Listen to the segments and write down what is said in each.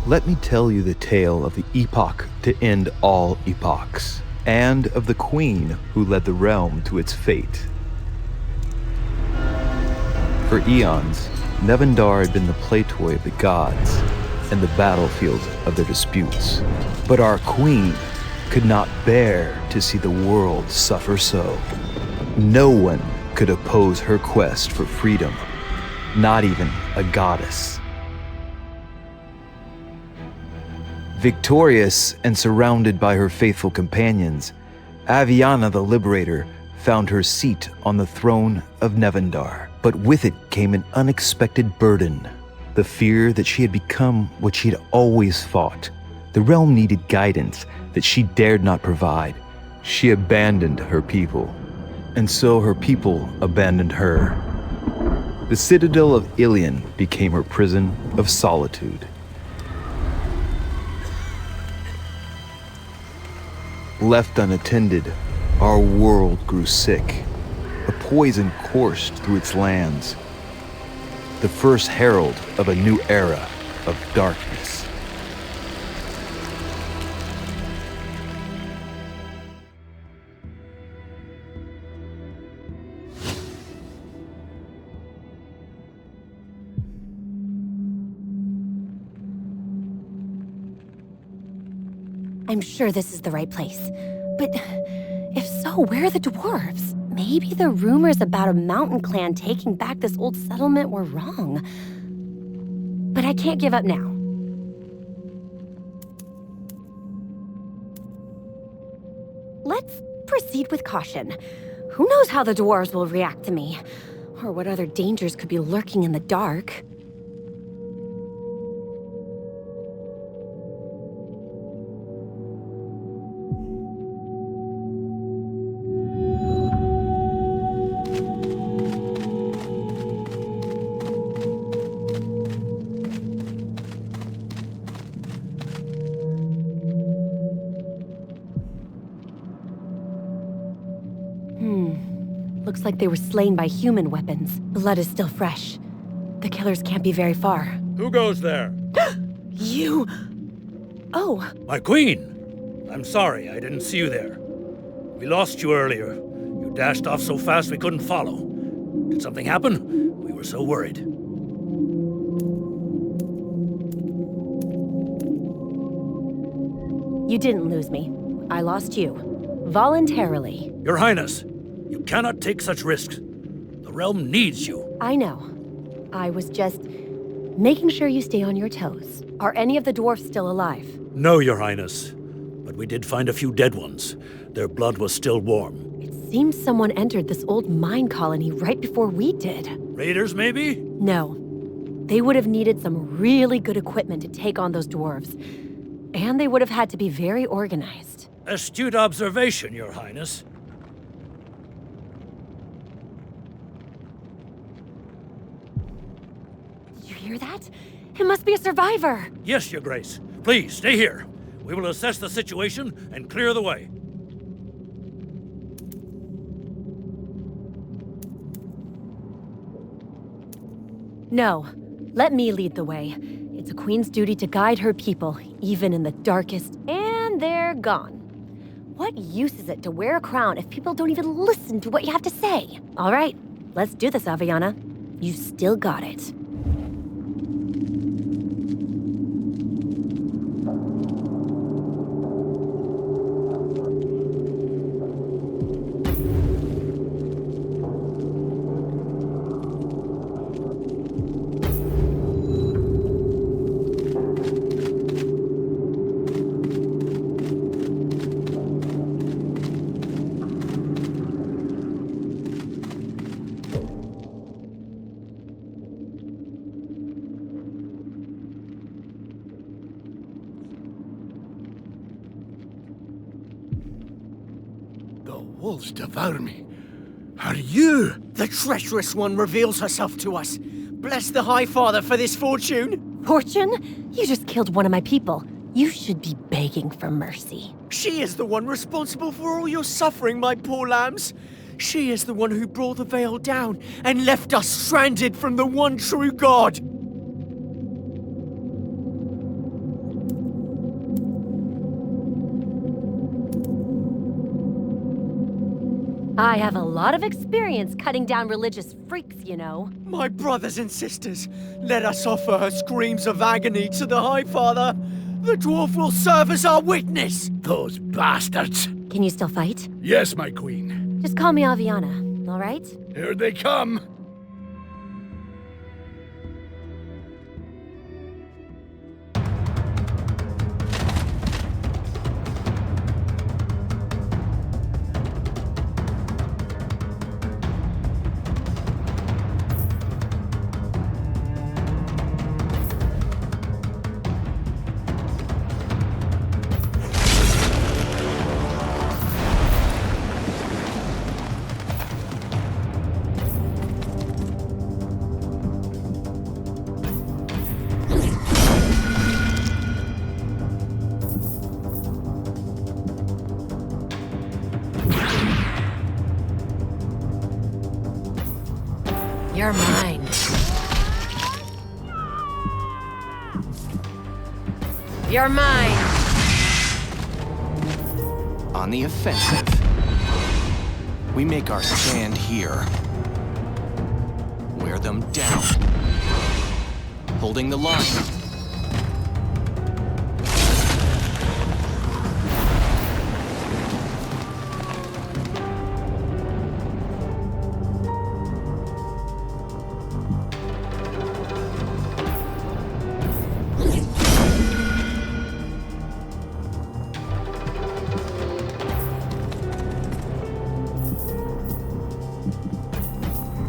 Let me tell you the tale of the epoch to end all epochs, and of the queen who led the realm to its fate. For eons, Nevendaar had been the playtoy of the gods and the battlefield of their disputes. But our queen could not bear to see the world suffer so. No one could oppose her quest for freedom, not even a goddess. Victorious and surrounded by her faithful companions, Aviana the Liberator found her seat on the throne of Nevendaar. But with it came an unexpected burden, the fear that she had become what she had always fought. The realm needed guidance that she dared not provide. She abandoned her people, and so her people abandoned her. The citadel of Yllian became her prison of solitude. Left unattended, our world grew sick. A poison coursed through its lands, the first herald of a new era of darkness. I'm sure this is the right place. But if so, where are the dwarves? Maybe the rumors about a mountain clan taking back this old settlement were wrong. But I can't give up now. Let's proceed with caution. Who knows how the dwarves will react to me? Or what other dangers could be lurking in the dark? Looks like they were slain by human weapons. Blood is still fresh. The killers can't be very far. Who goes there? You... Oh. My queen! I'm sorry, I didn't see you there. We lost you earlier. You dashed off so fast we couldn't follow. Did something happen? We were so worried. You didn't lose me. I lost you. Voluntarily. Your Highness, you cannot take such risks. The realm needs you. I know. I was just making sure you stay on your toes. Are any of the dwarfs still alive? No, Your Highness. But we did find a few dead ones. Their blood was still warm. It seems someone entered this old mine colony right before we did. Raiders, maybe? No. They would have needed some really good equipment to take on those dwarves. And they would have had to be very organized. Astute observation, Your Highness. Did you hear that? It must be a survivor. Yes, Your Grace. Please, stay here. We will assess the situation and clear the way. No. Let me lead the way. It's a queen's duty to guide her people, even in the darkest, and they're gone. What use is it to wear a crown if people don't even listen to what you have to say? All right, let's do this, Aviana. You still got it. Wolves devour me. Are you? The treacherous one reveals herself to us. Bless the High Father for this fortune. Fortune? You just killed one of my people. You should be begging for mercy. She is the one responsible for all your suffering, my poor lambs. She is the one who brought the veil down and left us stranded from the one true God. I have a lot of experience cutting down religious freaks, you know. My brothers and sisters, let us offer her screams of agony to the High Father. The dwarf will serve as our witness. Those bastards! Can you still fight? Yes, my queen. Just call me Aviana, all right? Here they come! You're mine. You're mine. On the offensive. We make our stand here. Wear them down. Holding the line.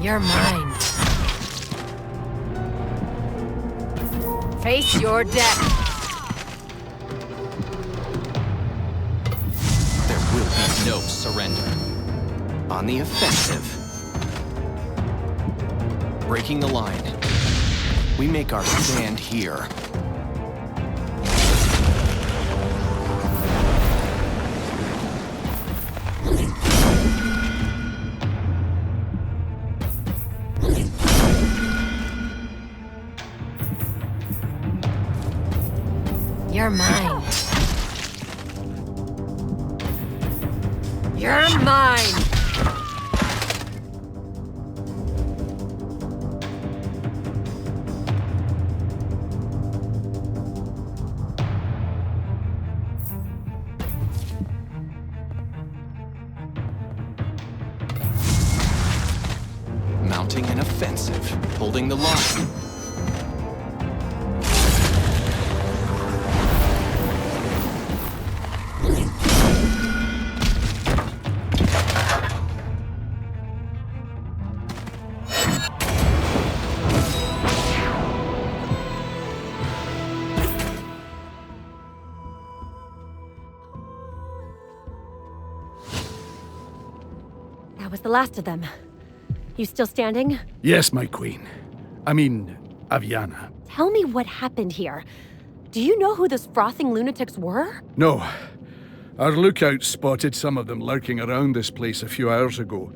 You're mine. Face your death. There will be no surrender. On the offensive. Breaking the line. We make our stand here. You're mine. You're mine. Mounting an offensive. Holding the line. That was the last of them. You still standing? Yes, my queen. I mean, Aviana. Tell me what happened here. Do you know who those frothing lunatics were? No. Our lookout spotted some of them lurking around this place a few hours ago,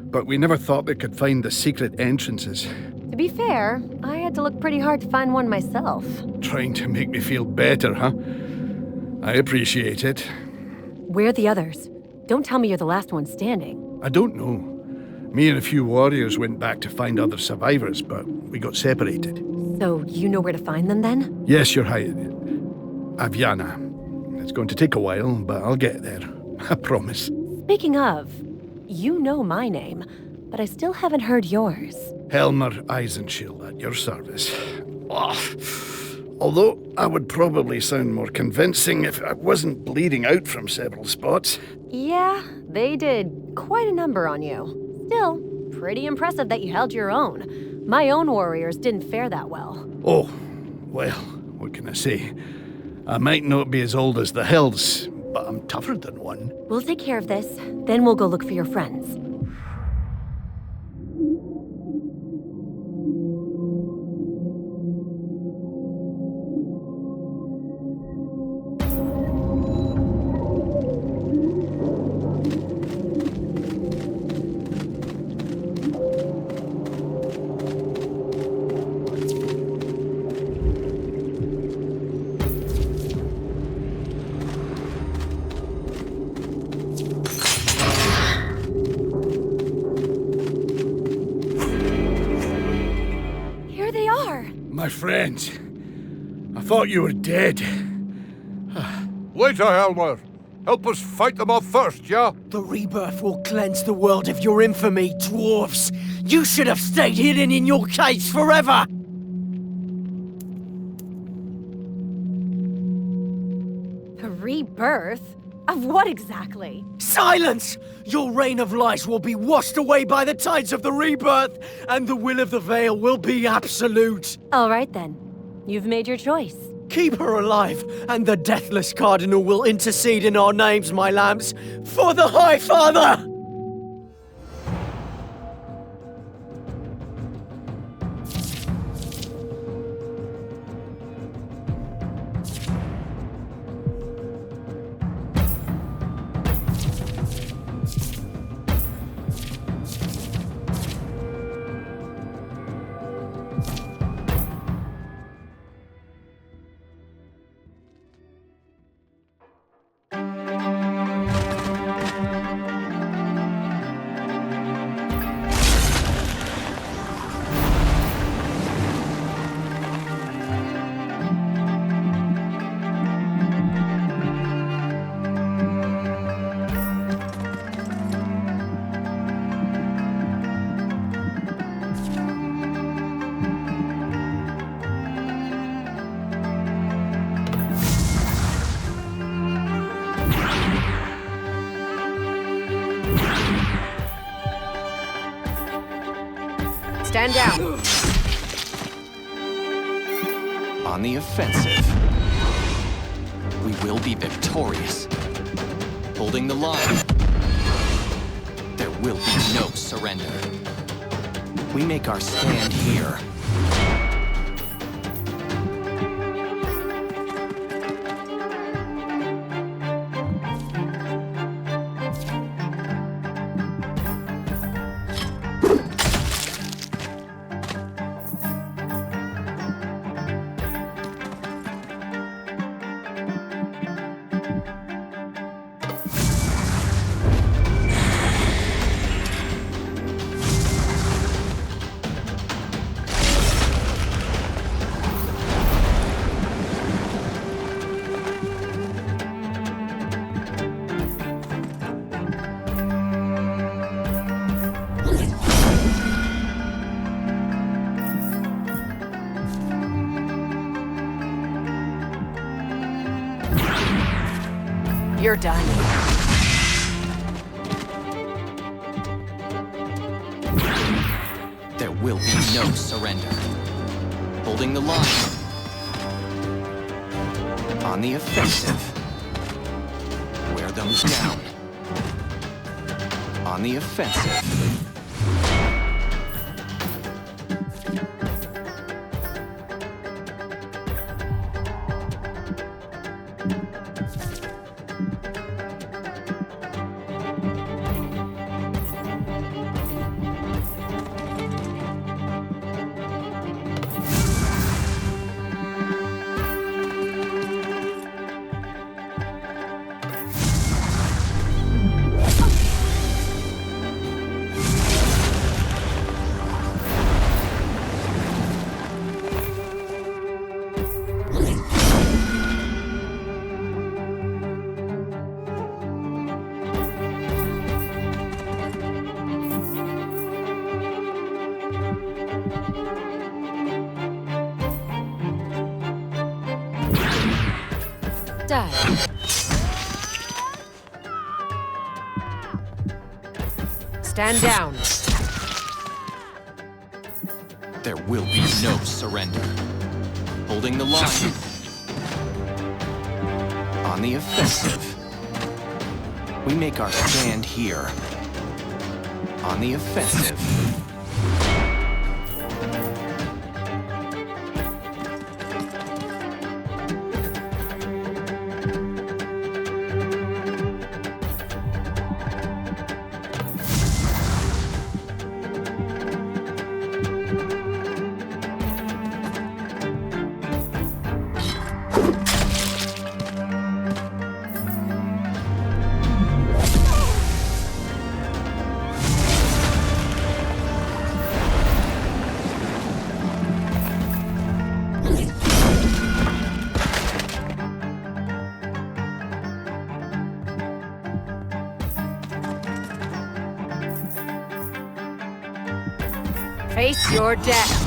but we never thought they could find the secret entrances. To be fair, I had to look pretty hard to find one myself. Trying to make me feel better, huh? I appreciate it. Where are the others? Don't tell me you're the last one standing. I don't know. Me and a few warriors went back to find other survivors, but we got separated. So you know where to find them then? Yes, you're right. Aviana. It's going to take a while, but I'll get there. I promise. Speaking of, you know my name, but I still haven't heard yours. Helmer Eisenschild at your service. Oh, although I would probably sound more convincing if I wasn't bleeding out from several spots. Yeah, they did quite a number on you. Still, pretty impressive that you held your own. My own warriors didn't fare that well. Oh, well, what can I say? I might not be as old as the hills, but I'm tougher than one. We'll take care of this, then we'll go look for your friends. My friends. I thought you were dead. Later, Elmer. Help us fight them off first, yeah? The rebirth will cleanse the world of your infamy, dwarves! You should have stayed hidden in your caves forever! A rebirth? Of what exactly? Silence! Your reign of lies will be washed away by the tides of the rebirth, and the will of the Veil will be absolute! All right then. You've made your choice. Keep her alive, and the Deathless Cardinal will intercede in our names, my lambs, for the High Father! Stand down. On the offensive. We will be victorious. Holding the line. There will be no surrender. We make our stand here. You're done. There will be no surrender. Holding the line. On the offensive. Wear them down. On the offensive. Stand down. There will be no surrender. Holding the line. On the offensive. We make our stand here. On the offensive. Face your death.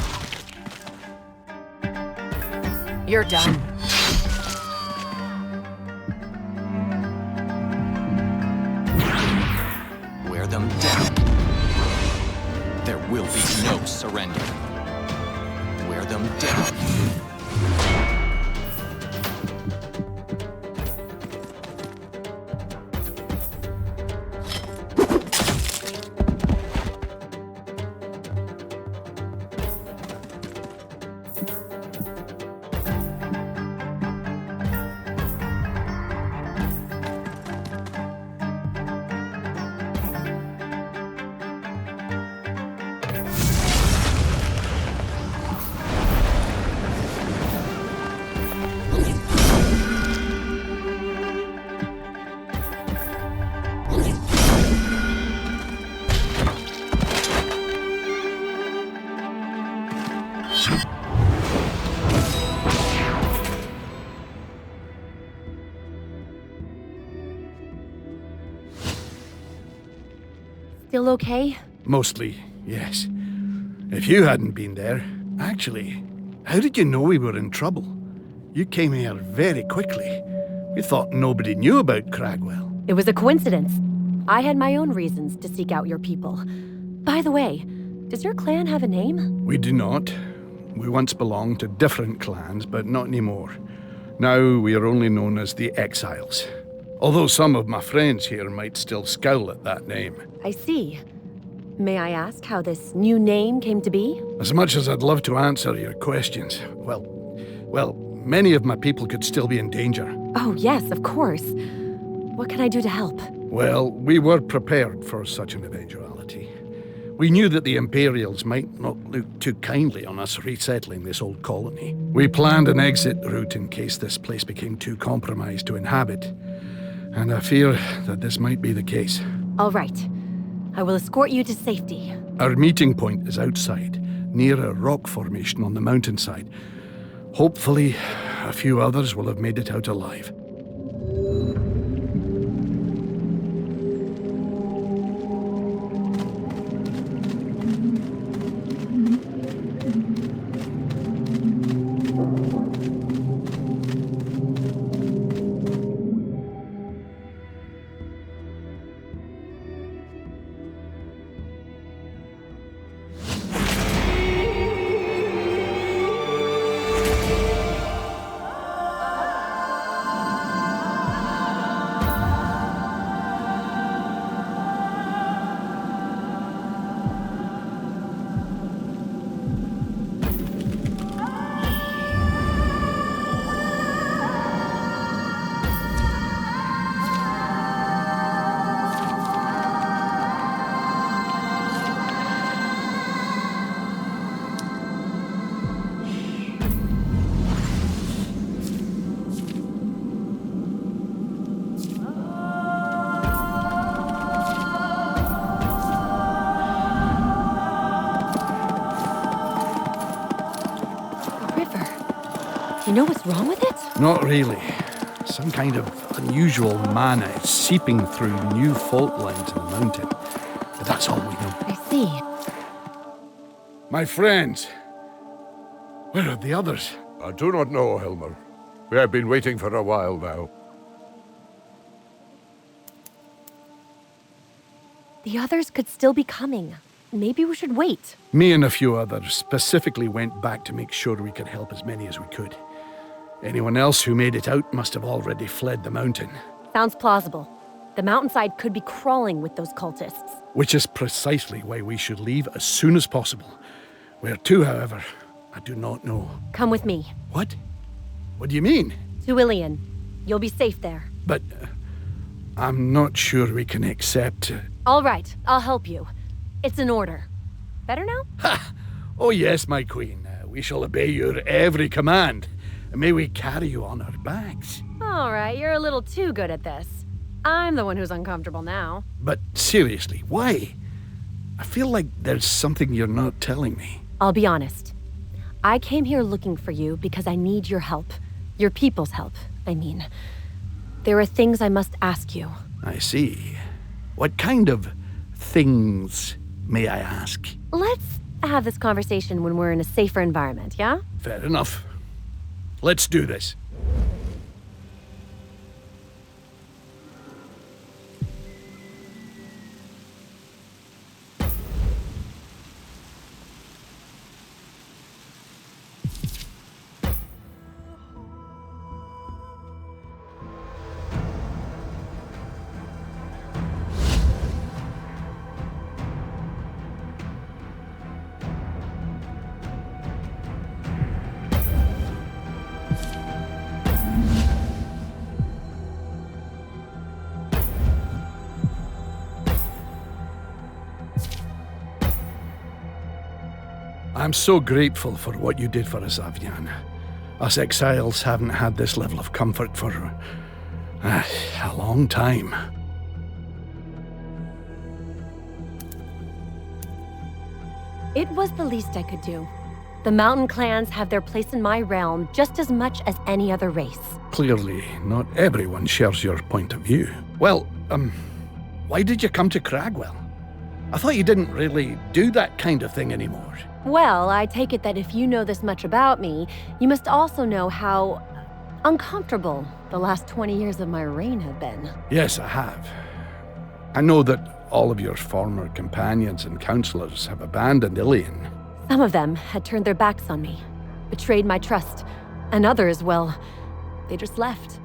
You're done. Wear them down. There will be no surrender. Wear them down. Still okay? Mostly, yes. If you hadn't been there... Actually, how did you know we were in trouble? You came here very quickly. We thought nobody knew about Cragwell. It was a coincidence. I had my own reasons to seek out your people. By the way, does your clan have a name? We do not. We once belonged to different clans, but not anymore. Now we are only known as the Exiles. Although some of my friends here might still scowl at that name. I see. May I ask how this new name came to be? As much as I'd love to answer your questions, well, many of my people could still be in danger. Oh, yes, of course. What can I do to help? Well, we were prepared for such an eventuality. We knew that the Imperials might not look too kindly on us resettling this old colony. We planned an exit route in case this place became too compromised to inhabit. And I fear that this might be the case. All right. I will escort you to safety. Our meeting point is outside, near a rock formation on the mountainside. Hopefully, a few others will have made it out alive. You know what's wrong with it? Not really. Some kind of unusual mana is seeping through new fault lines in the mountain. But that's all we know. I see. My friends, where are the others? I do not know, Helmer. We have been waiting for a while now. The others could still be coming. Maybe we should wait. Me and a few others specifically went back to make sure we could help as many as we could. Anyone else who made it out must have already fled the mountain. Sounds plausible. The mountainside could be crawling with those cultists. Which is precisely why we should leave as soon as possible. Where to, however, I do not know. Come with me. What? What do you mean? To Yllian. You'll be safe there. But I'm not sure we can accept... All right, I'll help you. It's an order. Better now? Ha! Oh yes, my queen. We shall obey your every command. And may we carry you on our backs. All right, you're a little too good at this. I'm the one who's uncomfortable now. But seriously, why? I feel like there's something you're not telling me. I'll be honest. I came here looking for you because I need your help. Your people's help, I mean. There are things I must ask you. I see. What kind of things, may I ask? Let's have this conversation when we're in a safer environment, yeah? Fair enough. Let's do this. I'm so grateful for what you did for us, Aviana. Us exiles haven't had this level of comfort for a long time. It was the least I could do. The mountain clans have their place in my realm just as much as any other race. Clearly, not everyone shares your point of view. Well, why did you come to Cragwell? I thought you didn't really do that kind of thing anymore. Well, I take it that if you know this much about me, you must also know how uncomfortable the last 20 years of my reign have been. Yes, I have. I know that all of your former companions and counselors have abandoned Yllian. Some of them had turned their backs on me, betrayed my trust, and others, well, they just left.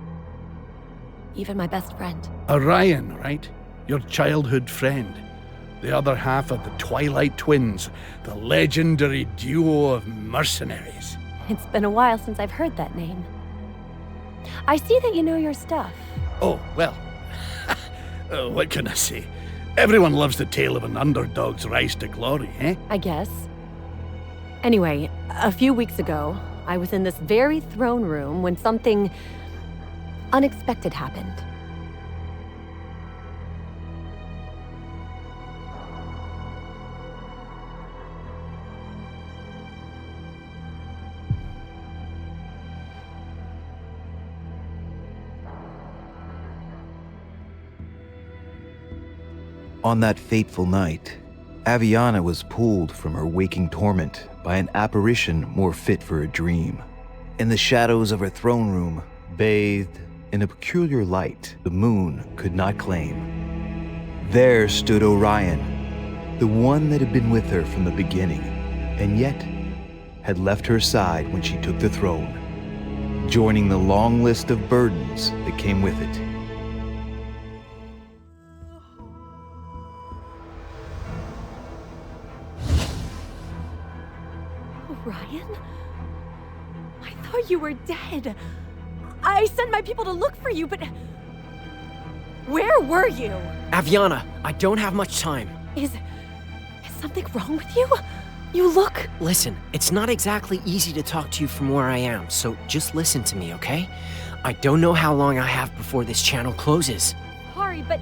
Even my best friend. Orion, right? Your childhood friend. The other half of the Twilight Twins, the legendary duo of mercenaries. It's been a while since I've heard that name. I see that you know your stuff. Oh, well, what can I say? Everyone loves the tale of an underdog's rise to glory, eh? I guess. Anyway, a few weeks ago, I was in this very throne room when something unexpected happened. On that fateful night, Aviana was pulled from her waking torment by an apparition more fit for a dream. In the shadows of her throne room, bathed in a peculiar light the moon could not claim, there stood Orion, the one that had been with her from the beginning, and yet had left her side when she took the throne, joining the long list of burdens that came with it. Orion? I thought you were dead. I sent my people to look for you, but... where were you? Aviana, I don't have much time. Is something wrong with you? You look... Listen, it's not exactly easy to talk to you from where I am, so just listen to me, okay? I don't know how long I have before this channel closes. Sorry, but...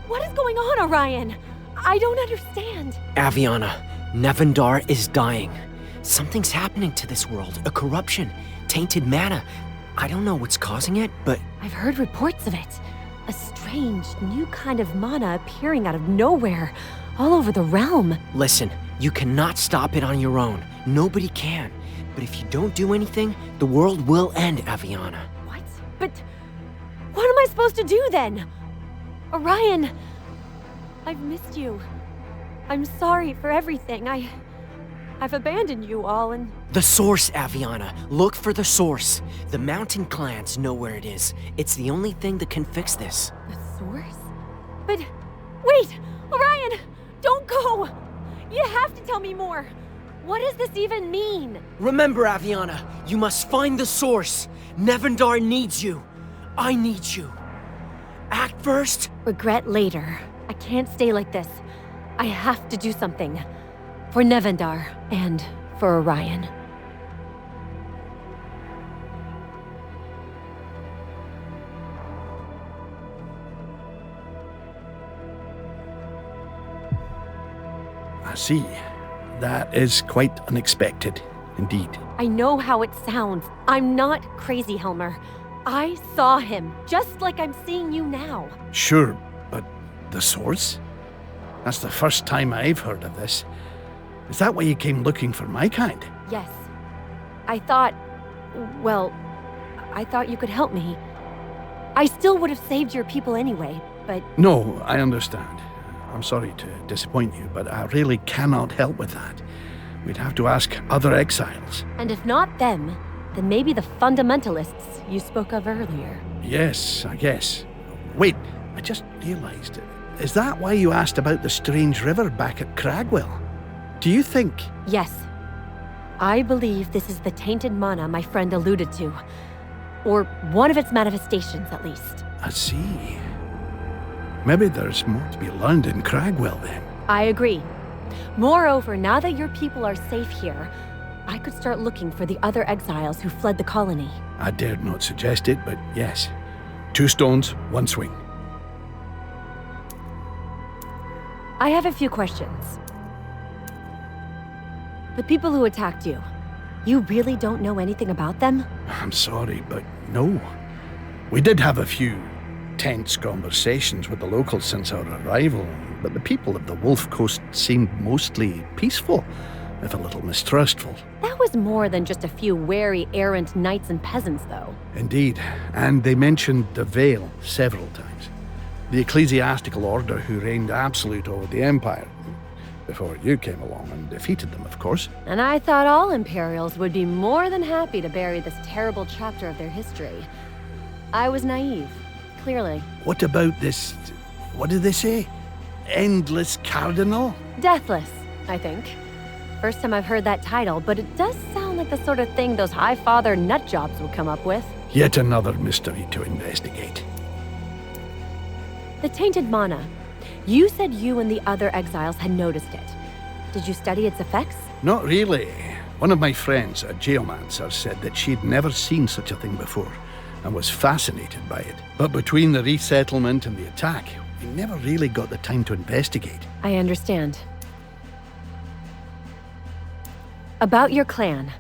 what is going on, Orion? I don't understand. Aviana, Nevendaar is dying. Something's happening to this world. A corruption. Tainted mana. I don't know what's causing it, but... I've heard reports of it. A strange, new kind of mana appearing out of nowhere, all over the realm. Listen, you cannot stop it on your own. Nobody can. But if you don't do anything, the world will end, Aviana. What? But... what am I supposed to do then? Orion, I've missed you. I'm sorry for everything. I've abandoned you all and... The source, Aviana. Look for the source. The mountain clans know where it is. It's the only thing that can fix this. The source? But... wait! Orion! Don't go! You have to tell me more! What does this even mean? Remember, Aviana, you must find the source. Nevendaar needs you. I need you. Act first. Regret later. I can't stay like this. I have to do something. For Nevendaar, and for Orion. I see. That is quite unexpected, indeed. I know how it sounds. I'm not crazy, Helmer. I saw him, just like I'm seeing you now. Sure, but the source? That's the first time I've heard of this. Is that why you came looking for my kind? Yes. I thought... well, I thought you could help me. I still would have saved your people anyway, but... No, I understand. I'm sorry to disappoint you, but I really cannot help with that. We'd have to ask other exiles. And if not them, then maybe the fundamentalists you spoke of earlier. Yes, I guess. Wait, I just realized it. Is that why you asked about the strange river back at Cragwell? Do you think... Yes. I believe this is the tainted mana my friend alluded to. Or one of its manifestations, at least. I see. Maybe there's more to be learned in Cragwell, then. I agree. Moreover, now that your people are safe here, I could start looking for the other exiles who fled the colony. I dared not suggest it, but yes. 2 stones, 1 swing. I have a few questions. The people who attacked you, you really don't know anything about them? I'm sorry, but no. We did have a few tense conversations with the locals since our arrival, but the people of the Wulf Coast seemed mostly peaceful, if a little mistrustful. That was more than just a few wary, errant knights and peasants, though. Indeed, and they mentioned the Veil several times. The ecclesiastical order who reigned absolute over the Empire, before you came along and defeated them, of course. And I thought all Imperials would be more than happy to bury this terrible chapter of their history. I was naive, clearly. What about this, what did they say? Endless Cardinal? Deathless, I think. First time I've heard that title, but it does sound like the sort of thing those Highfather nutjobs would come up with. Yet another mystery to investigate. The tainted mana. You said you and the other exiles had noticed it. Did you study its effects? Not really. One of my friends, a geomancer, said that she'd never seen such a thing before and was fascinated by it. But between the resettlement and the attack, we never really got the time to investigate. I understand. About your clan.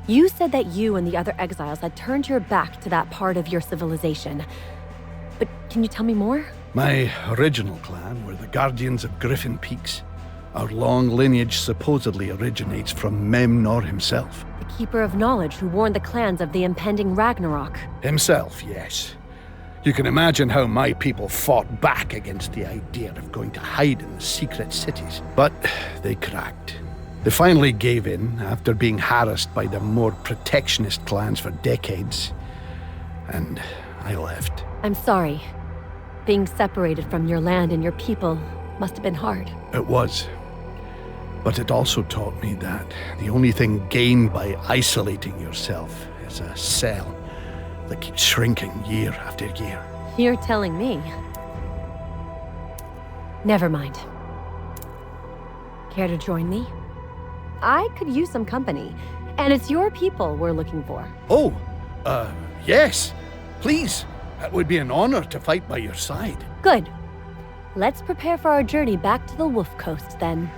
You said that you and the other exiles had turned your back to that part of your civilization. But can you tell me more? My original clan were the Guardians of Griffin Peaks. Our long lineage supposedly originates from Memnor himself. The Keeper of Knowledge who warned the clans of the impending Ragnarok. Himself, yes. You can imagine how my people fought back against the idea of going to hide in the secret cities. But they cracked. They finally gave in after being harassed by the more protectionist clans for decades. And I left. I'm sorry. Being separated from your land and your people must have been hard. It was. But it also taught me that the only thing gained by isolating yourself is a cell that keeps shrinking year after year. You're telling me. Never mind. Care to join me? I could use some company, and it's your people we're looking for. Oh, yes. Please. It would be an honor to fight by your side. Good. Let's prepare for our journey back to the Wulf Coast, then.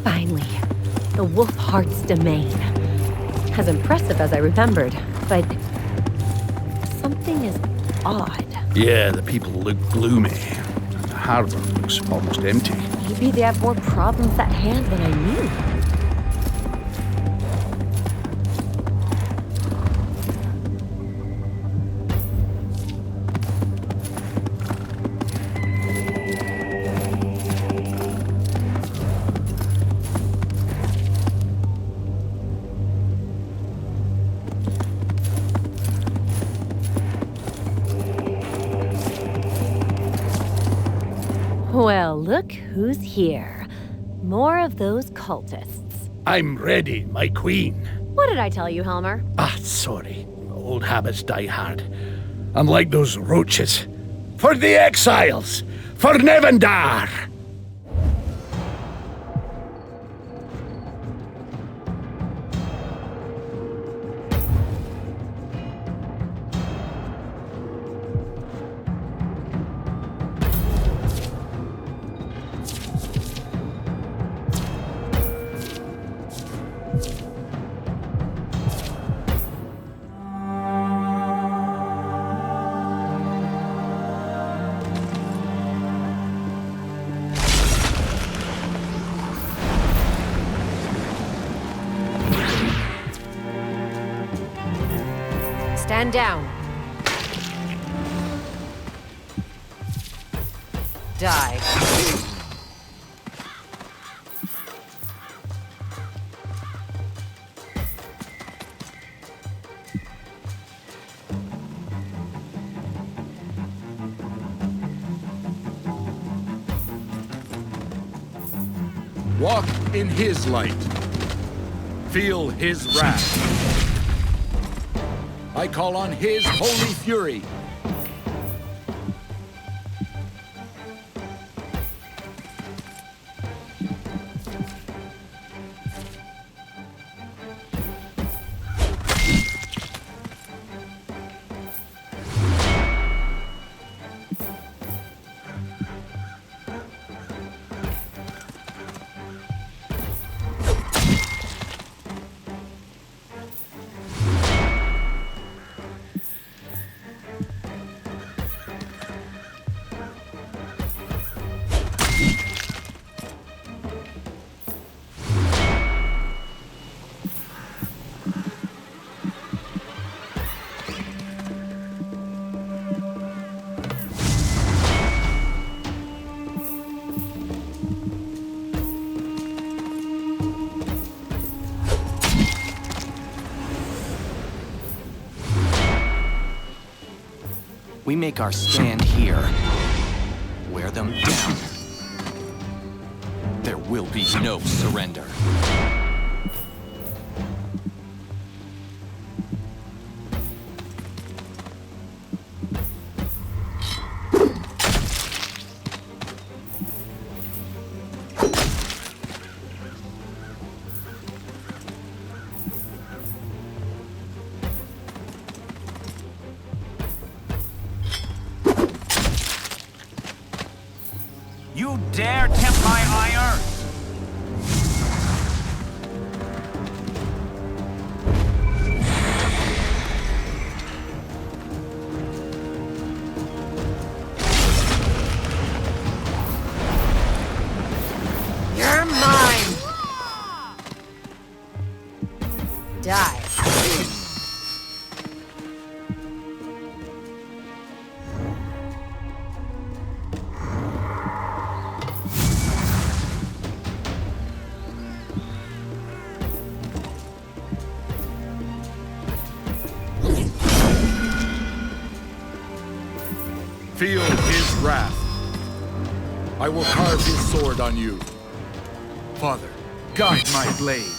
Finally, the Wolf Heart's domain. As impressive as I remembered, but something is odd. Yeah, the people look gloomy. The harbor looks almost empty. Maybe they have more problems at hand than I knew. Well, look who's here. More of those cultists. I'm ready, my queen. What did I tell you, Helmer? Ah, sorry. Old habits die hard. Unlike those roaches. For the exiles! For Nevendaar! Stand down. Die. Walk in his light. Feel his wrath. I call on his holy fury. We make our stand here. Wear them down. There will be no surrender. You dare tempt my ire? You're mine! Die. Feel his wrath. I will carve his sword on you. Father, Guide my blade.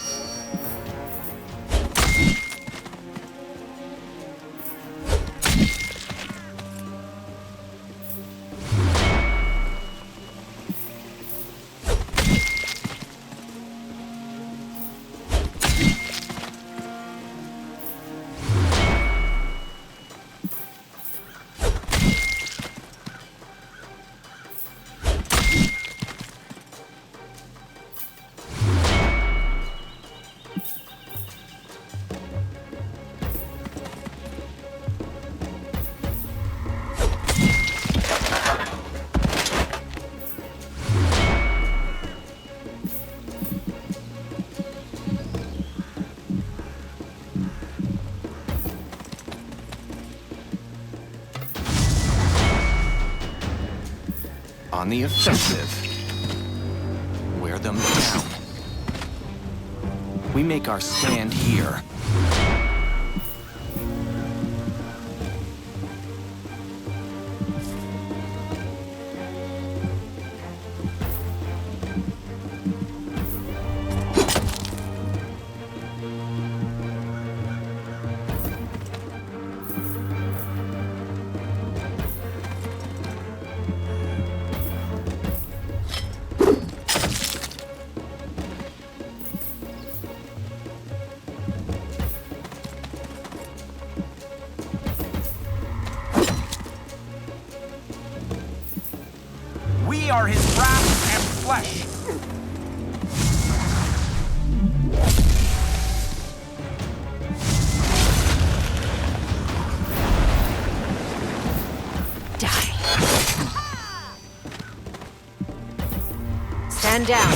On the offensive. Wear them down. We make our stand here. We are his wrath and flesh. Die. Stand down.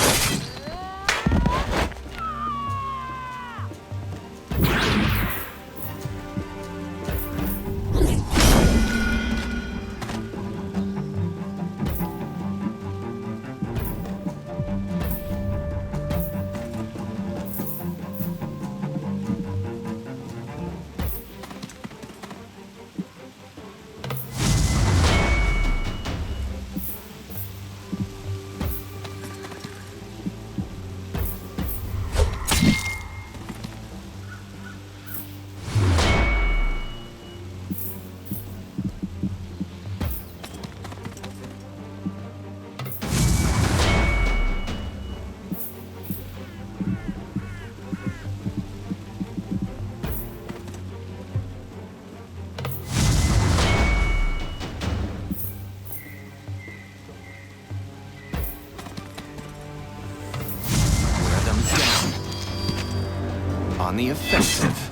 On the offensive.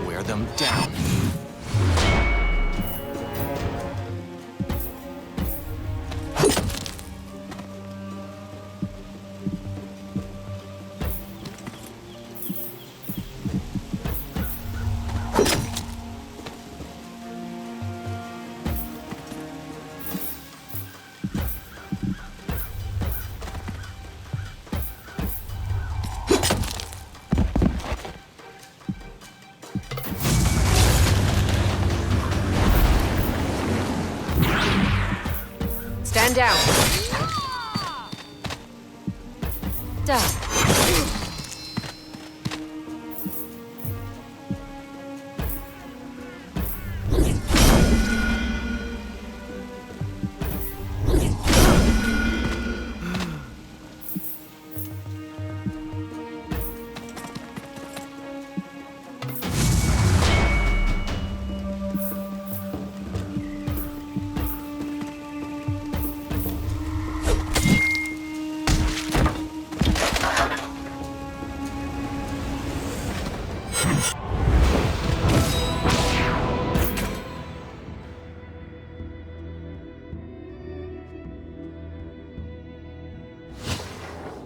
Wear them down. Stand down. Done.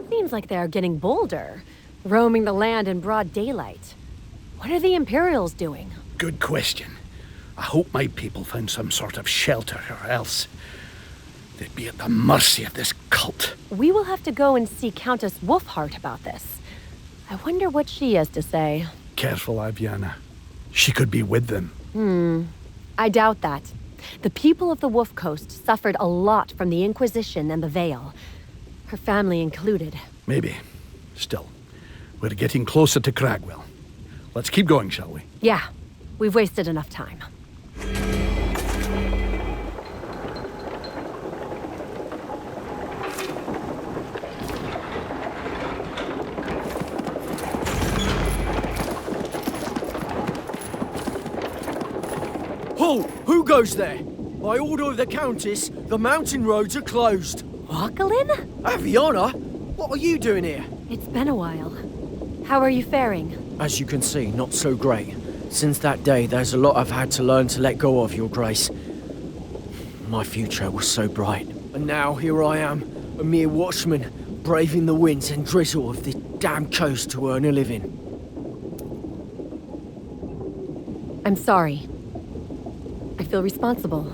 Seems like they're getting bolder, roaming the land in broad daylight. What are the Imperials doing? Good question. I hope my people found some sort of shelter, or else they'd be at the mercy of this cult. We will have to go and see Countess Wolfheart about this. I wonder what she has to say. Careful, Aviana. She could be with them. I doubt that. The people of the Wulf Coast suffered a lot from the Inquisition and the Veil. Her family included. Maybe. Still, we're getting closer to Cragwell. Let's keep going, shall we? Yeah, we've wasted enough time. Halt! Who goes there? By order of the Countess, the mountain roads are closed. Wulf? Aviana? What are you doing here? It's been a while. How are you faring? As you can see, not so great. Since that day, there's a lot I've had to learn to let go of, Your Grace. My future was so bright. And now, here I am, a mere watchman, braving the winds and drizzle of this damn coast to earn a living. I'm sorry. I feel responsible.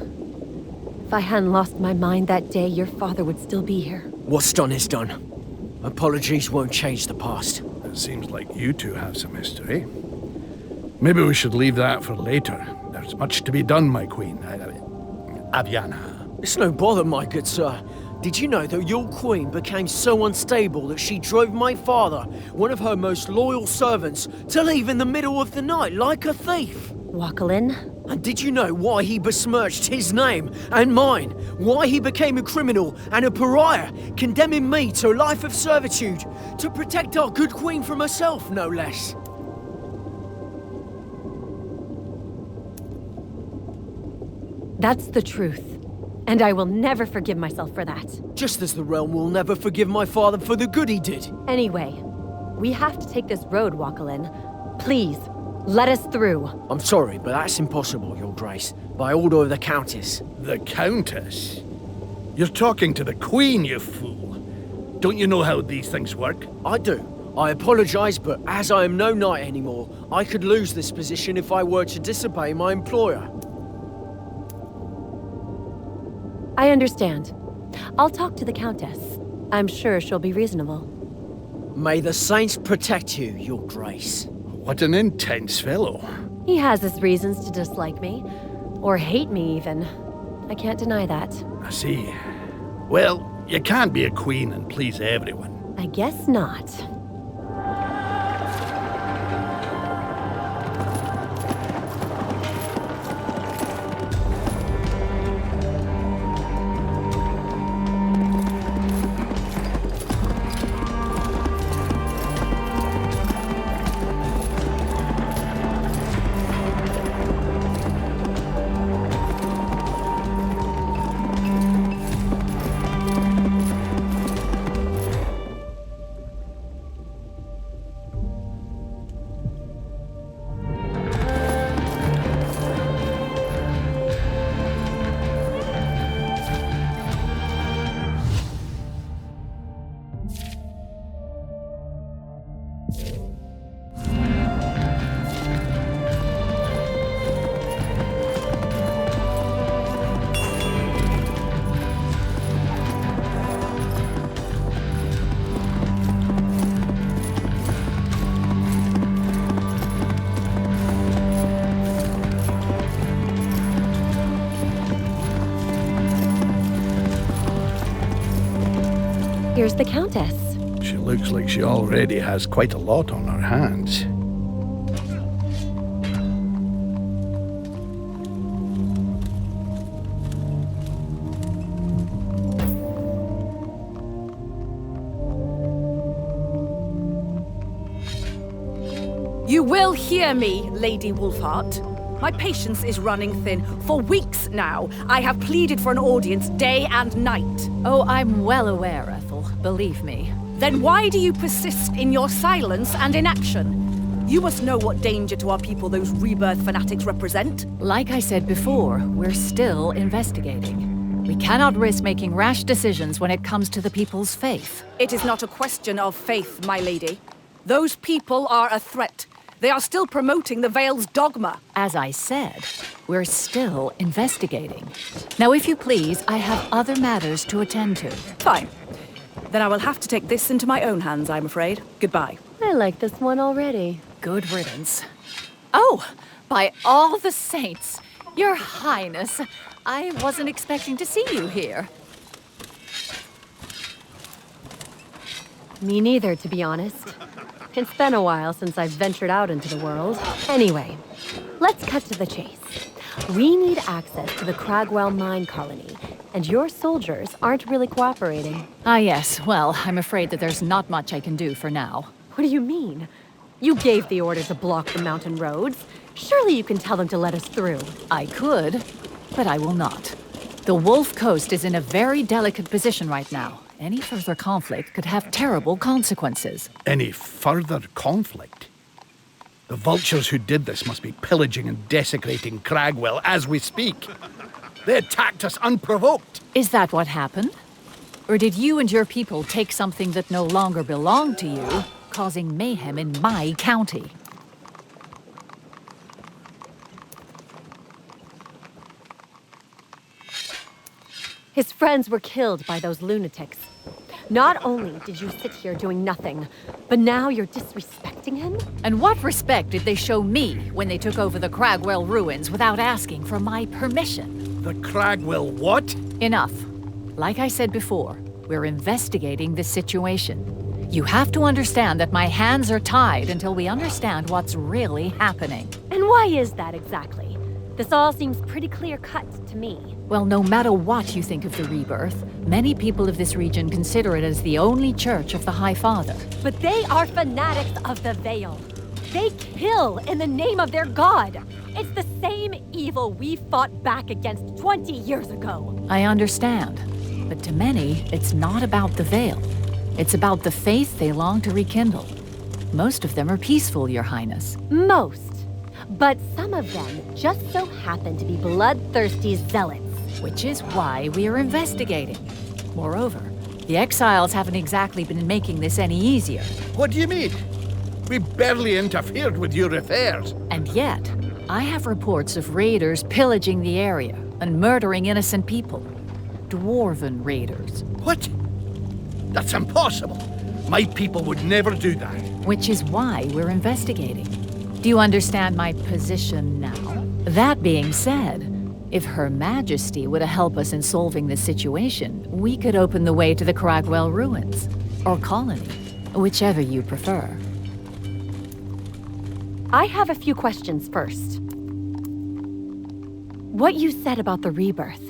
If I hadn't lost my mind that day, your father would still be here. What's done is done. Apologies won't change the past. It seems like you two have some history. Maybe we should leave that for later. There's much to be done, my queen. Aviana. It's no bother, my good sir. Did you know that your queen became so unstable that she drove my father, one of her most loyal servants, to leave in the middle of the night like a thief? Wulf? And did you know why he besmirched his name and mine? Why he became a criminal and a pariah, condemning me to a life of servitude, to protect our good queen from herself, no less? That's the truth. And I will never forgive myself for that. Just as the realm will never forgive my father for the good he did. Anyway, we have to take this road, Wulf. Please, let us through. I'm sorry, but that's impossible, Your Grace. By order of the Countess. The Countess? You're talking to the Queen, you fool. Don't you know how these things work? I do. I apologize, but as I am no knight anymore, I could lose this position if I were to disobey my employer. I understand. I'll talk to the Countess. I'm sure she'll be reasonable. May the saints protect you, Your Grace. What an intense fellow. He has his reasons to dislike me. Or hate me, even. I can't deny that. I see. Well, you can't be a queen and please everyone. I guess not. Here's the Countess. She looks like she already has quite a lot on her hands. You will hear me, Lady Wolfheart. My patience is running thin. For weeks now, I have pleaded for an audience day and night. Oh, I'm well aware, Ethel. Believe me. Then why do you persist in your silence and inaction? You must know what danger to our people those rebirth fanatics represent. Like I said before, we're still investigating. We cannot risk making rash decisions when it comes to the people's faith. It is not a question of faith, my lady. Those people are a threat. They are still promoting the Vale's dogma. As I said, we're still investigating. Now, if you please, I have other matters to attend to. Fine. Then I will have to take this into my own hands, I'm afraid. Goodbye. I like this one already. Good riddance. Oh, by all the saints! Your Highness, I wasn't expecting to see you here. Me neither, to be honest. It's been a while since I've ventured out into the world. Anyway, let's cut to the chase. We need access to the Cragwell mine colony, and your soldiers aren't really cooperating. Ah, yes. Well, I'm afraid that there's not much I can do for now. What do you mean? You gave the order to block the mountain roads. Surely you can tell them to let us through. I could, but I will not. The Wulf Coast is in a very delicate position right now. Any further conflict could have terrible consequences. Any further conflict? The vultures who did this must be pillaging and desecrating Cragwell as we speak. They attacked us unprovoked. Is that what happened? Or did you and your people take something that no longer belonged to you, causing mayhem in my county? His friends were killed by those lunatics. Not only did you sit here doing nothing, but now you're disrespecting him? And what respect did they show me when they took over the Cragwell ruins without asking for my permission? The Cragwell what? Enough. Like I said before, we're investigating the situation. You have to understand that my hands are tied until we understand what's really happening. And why is that exactly? This all seems pretty clear-cut to me. Well, no matter what you think of the Rebirth, many people of this region consider it as the only church of the High Father. But they are fanatics of the Veil. They kill in the name of their god. It's the same evil we fought back against 20 years ago. I understand. But to many, it's not about the Veil. It's about the faith they long to rekindle. Most of them are peaceful, Your Highness. Most. But some of them just so happen to be bloodthirsty zealots. Which is why we are investigating. Moreover, the exiles haven't exactly been making this any easier. What do you mean? We barely interfered with your affairs. And yet, I have reports of raiders pillaging the area and murdering innocent people. Dwarven raiders. What? That's impossible. My people would never do that. Which is why we're investigating. Do you understand my position now? That being said, if Her Majesty were to help us in solving this situation, we could open the way to the Cragwell ruins. Or colony, whichever you prefer. I have a few questions first. What you said about the Rebirth,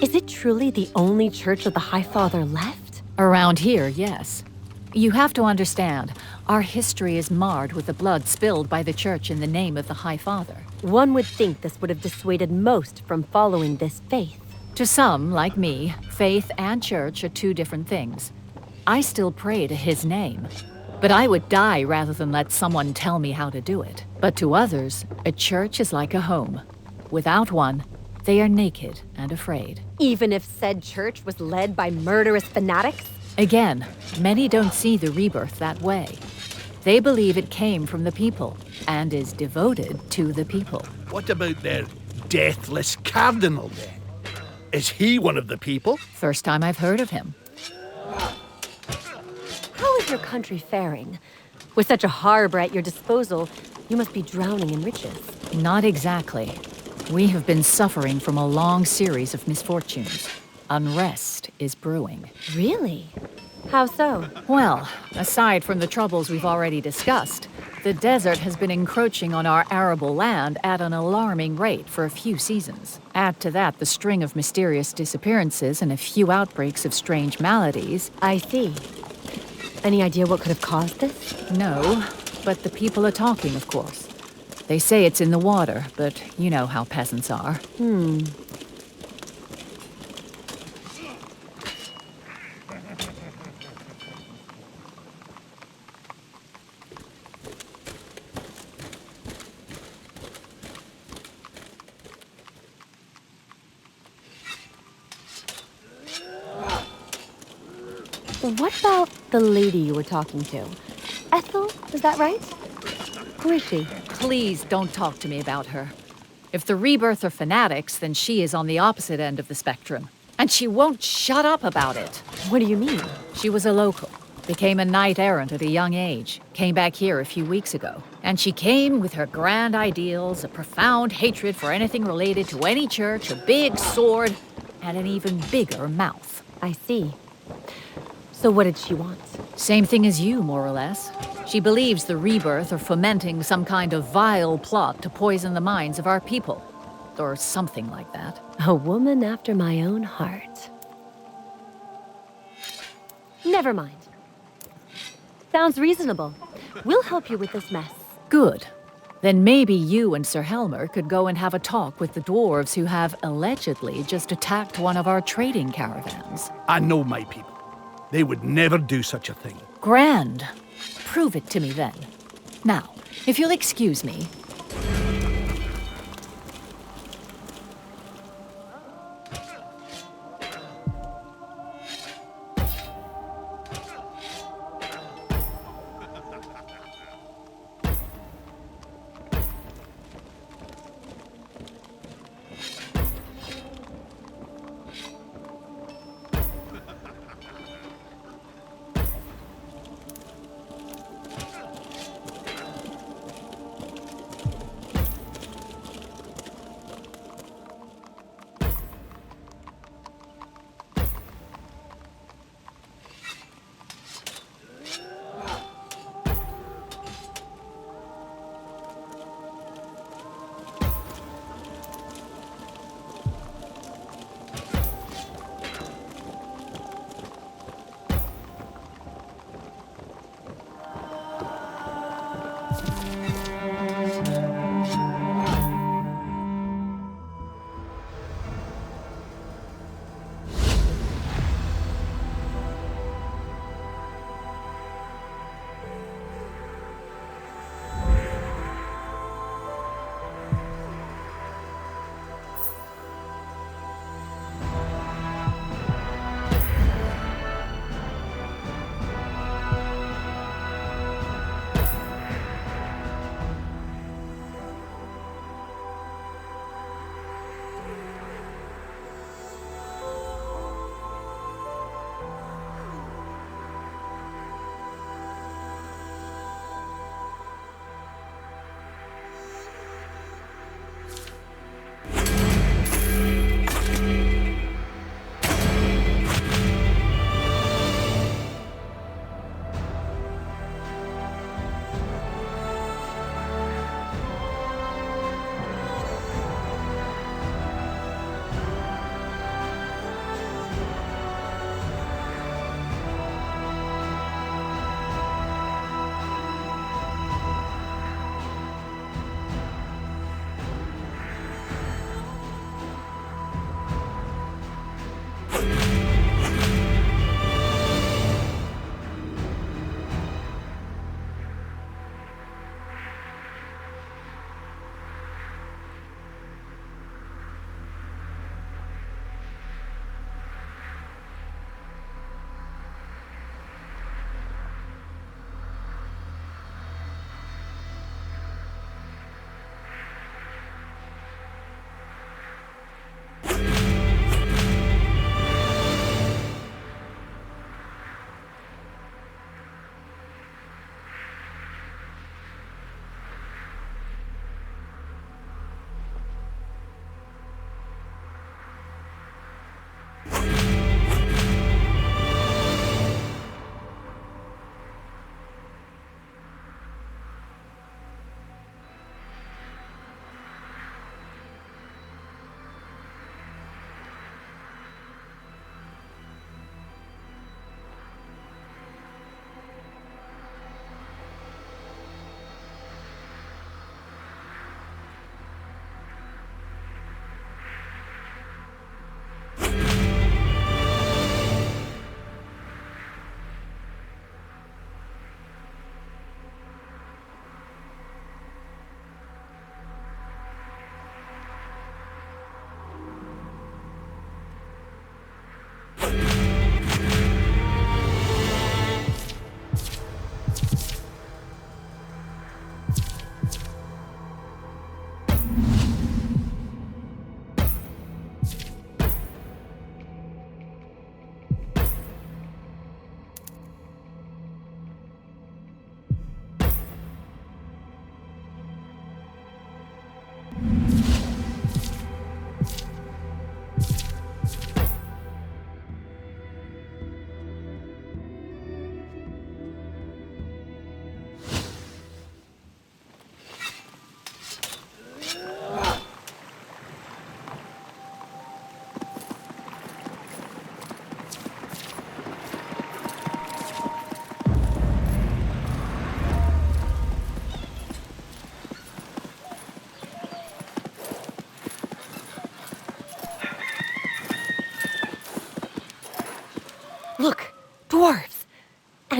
is it truly the only church of the High Father left? Around here, yes. You have to understand, our history is marred with the blood spilled by the church in the name of the High Father. One would think this would have dissuaded most from following this faith. To some, like me, faith and church are two different things. I still pray to his name, but I would die rather than let someone tell me how to do it. But to others, a church is like a home. Without one, they are naked and afraid. Even if said church was led by murderous fanatics? Again, many don't see the Rebirth that way. They believe it came from the people and is devoted to the people. What about their deathless cardinal then? Is he one of the people? First time I've heard of him. How is your country faring? With such a harbor at your disposal, you must be drowning in riches. Not exactly. We have been suffering from a long series of misfortunes. Unrest is brewing. Really? How so? Well, aside from the troubles we've already discussed, the desert has been encroaching on our arable land at an alarming rate for a few seasons. Add to that the string of mysterious disappearances and a few outbreaks of strange maladies. I see. Any idea what could have caused this? No, but the people are talking, of course. They say it's in the water, but you know how peasants are. What about the lady you were talking to? Ethel, is that right? Who is she? Please don't talk to me about her. If the Rebirth are fanatics, then she is on the opposite end of the spectrum. And she won't shut up about it. What do you mean? She was a local. Became a knight-errant at a young age. Came back here a few weeks ago. And she came with her grand ideals, a profound hatred for anything related to any church, a big sword, and an even bigger mouth. I see. So what did she want? Same thing as you, more or less. She believes the rebirth are fomenting some kind of vile plot to poison the minds of our people. Or something like that. A woman after my own heart. Never mind. Sounds reasonable. We'll help you with this mess. Good. Then maybe you and Sir Helmer could go and have a talk with the dwarves who have allegedly just attacked one of our trading caravans. I know my people. They would never do such a thing. Grand. Prove it to me then. Now, if you'll excuse me.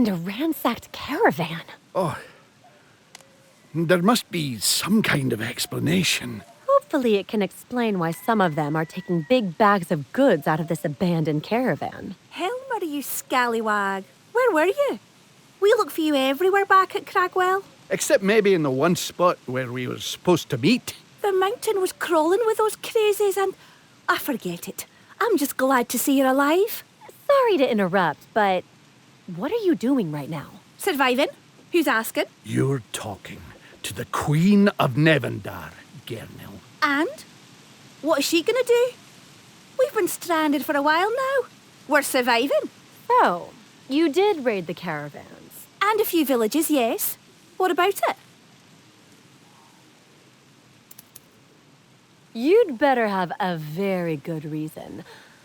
And a ransacked caravan. Oh. There must be some kind of explanation. Hopefully it can explain why some of them are taking big bags of goods out of this abandoned caravan. Helmer, you scallywag. Where were you? We looked for you everywhere back at Cragwell. Except maybe in the one spot where we were supposed to meet. The mountain was crawling with those crazies and... I forget it. I'm just glad to see you're alive. Sorry to interrupt, but what are you doing right now? Surviving? Who's asking? You're talking to the Queen of Nevendaar, Gernil. And? What is she gonna do? We've been stranded for a while now. We're surviving. So, you did raid the caravans. And a few villages, yes. What about it? You'd better have a very good reason.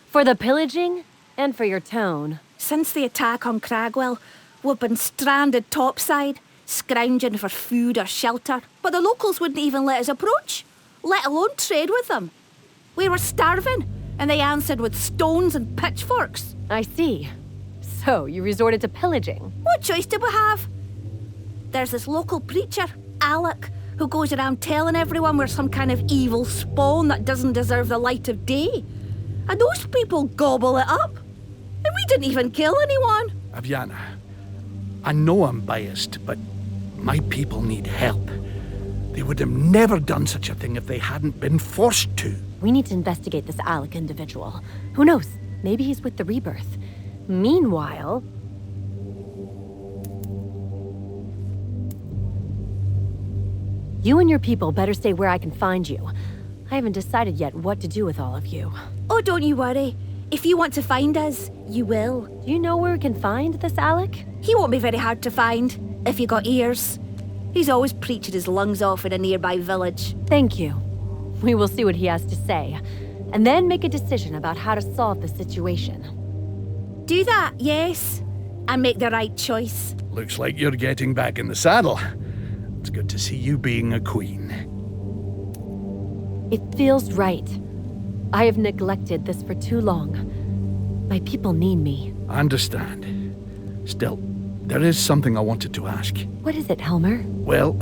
For the pillaging and for your tone. Since the attack on Cragwell, we've been stranded topside, scrounging for food or shelter. But the locals wouldn't even let us approach, let alone trade with them. We were starving, and they answered with stones and pitchforks. I see. So, you resorted to pillaging. What choice did we have? There's this local preacher, Alec, who goes around telling everyone we're some kind of evil spawn that doesn't deserve the light of day. And those people gobble it up. And we didn't even kill anyone. Aviana, I know I'm biased, but my people need help. They would have never done such a thing if they hadn't been forced to. We need to investigate this Alec individual. Who knows? Maybe he's with the Rebirth. Meanwhile... you and your people better stay where I can find you. I haven't decided yet what to do with all of you. Oh, don't you worry. If you want to find us, you will. Do you know where we can find this Alec? He won't be very hard to find, if you got ears. He's always preaching his lungs off in a nearby village. Thank you. We will see what he has to say, and then make a decision about how to solve the situation. Do that, yes, and make the right choice. Looks like you're getting back in the saddle. It's good to see you being a queen. It feels right. I have neglected this for too long. My people need me. I understand. Still, there is something I wanted to ask. What is it, Helmer? Well,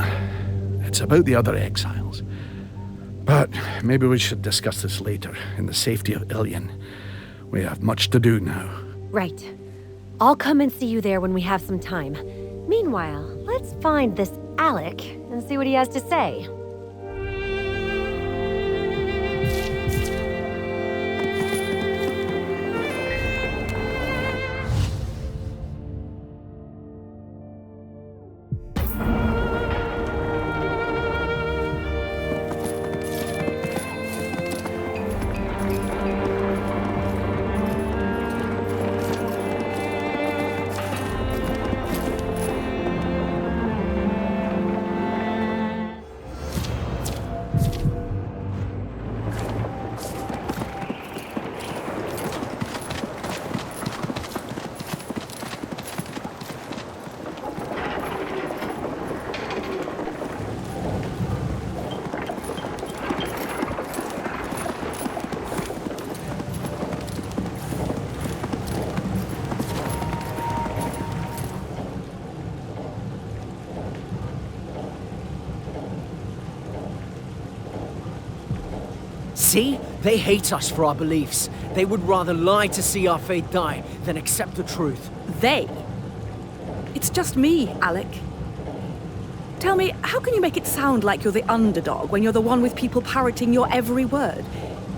it's about the other exiles. But maybe we should discuss this later, in the safety of Yllian. We have much to do now. Right. I'll come and see you there when we have some time. Meanwhile, let's find this Alec and see what he has to say. See? They hate us for our beliefs. They would rather lie to see our fate die than accept the truth. They? It's just me, Alec. Tell me, how can you make it sound like you're the underdog when you're the one with people parroting your every word?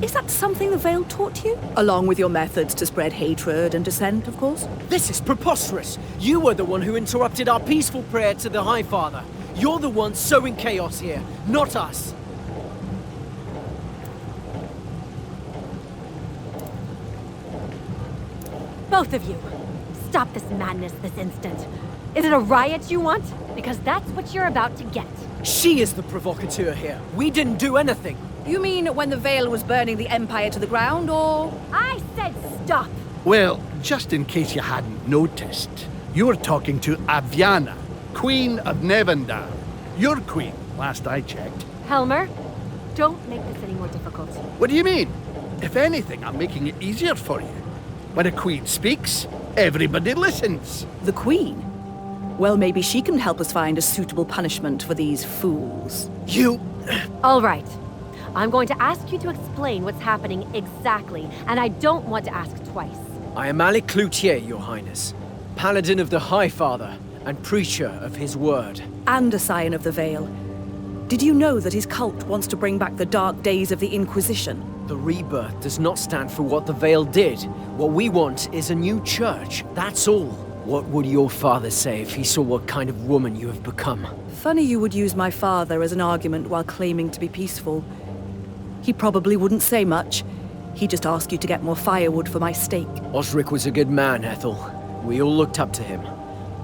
Is that something the Veil taught you? Along with your methods to spread hatred and dissent, of course? This is preposterous. You were the one who interrupted our peaceful prayer to the High Father. You're the one sowing chaos here, not us. Both of you, stop this madness this instant. Is it a riot you want? Because that's what you're about to get. She is the provocateur here. We didn't do anything. You mean when the Veil was burning the Empire to the ground, or...? I said stop! Well, just in case you hadn't noticed, you were talking to Aviana, Queen of Nevendaar. Your queen, last I checked. Helmer, don't make this any more difficult. What do you mean? If anything, I'm making it easier for you. When a queen speaks, everybody listens. The Queen? Well, maybe she can help us find a suitable punishment for these fools. You... All right. I'm going to ask you to explain what's happening exactly, and I don't want to ask twice. I am Alec Cloutier, Your Highness. Paladin of the High Father, and preacher of his word. And a scion of the Vale. Did you know that his cult wants to bring back the dark days of the Inquisition? The rebirth does not stand for what the Vale did. What we want is a new church, that's all. What would your father say if he saw what kind of woman you have become? Funny you would use my father as an argument while claiming to be peaceful. He probably wouldn't say much. He'd just ask you to get more firewood for my steak. Osric was a good man, Ethel. We all looked up to him.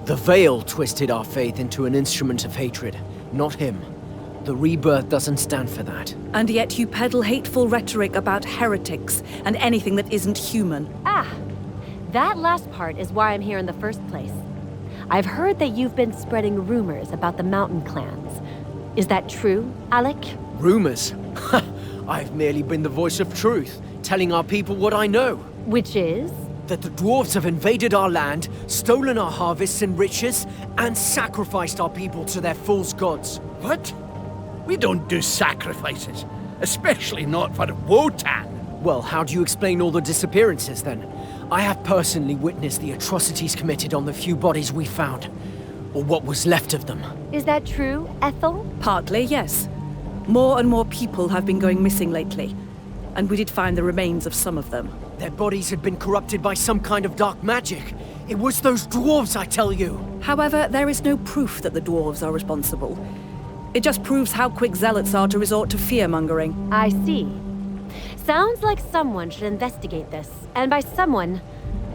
The Vale twisted our faith into an instrument of hatred, not him. The rebirth doesn't stand for that. And yet you peddle hateful rhetoric about heretics and anything that isn't human. Ah, that last part is why I'm here in the first place. I've heard that you've been spreading rumors about the mountain clans. Is that true, Alec? Rumors? I've merely been the voice of truth, telling our people what I know. Which is? That the dwarves have invaded our land, stolen our harvests and riches, and sacrificed our people to their false gods. What? We don't do sacrifices, especially not for Wotan. Well, how do you explain all the disappearances, then? I have personally witnessed the atrocities committed on the few bodies we found, or what was left of them. Is that true, Ethel? Partly, yes. More and more people have been going missing lately, and we did find the remains of some of them. Their bodies had been corrupted by some kind of dark magic. It was those dwarves, I tell you! However, there is no proof that the dwarves are responsible. It just proves how quick zealots are to resort to fear-mongering. I see. Sounds like someone should investigate this. And by someone,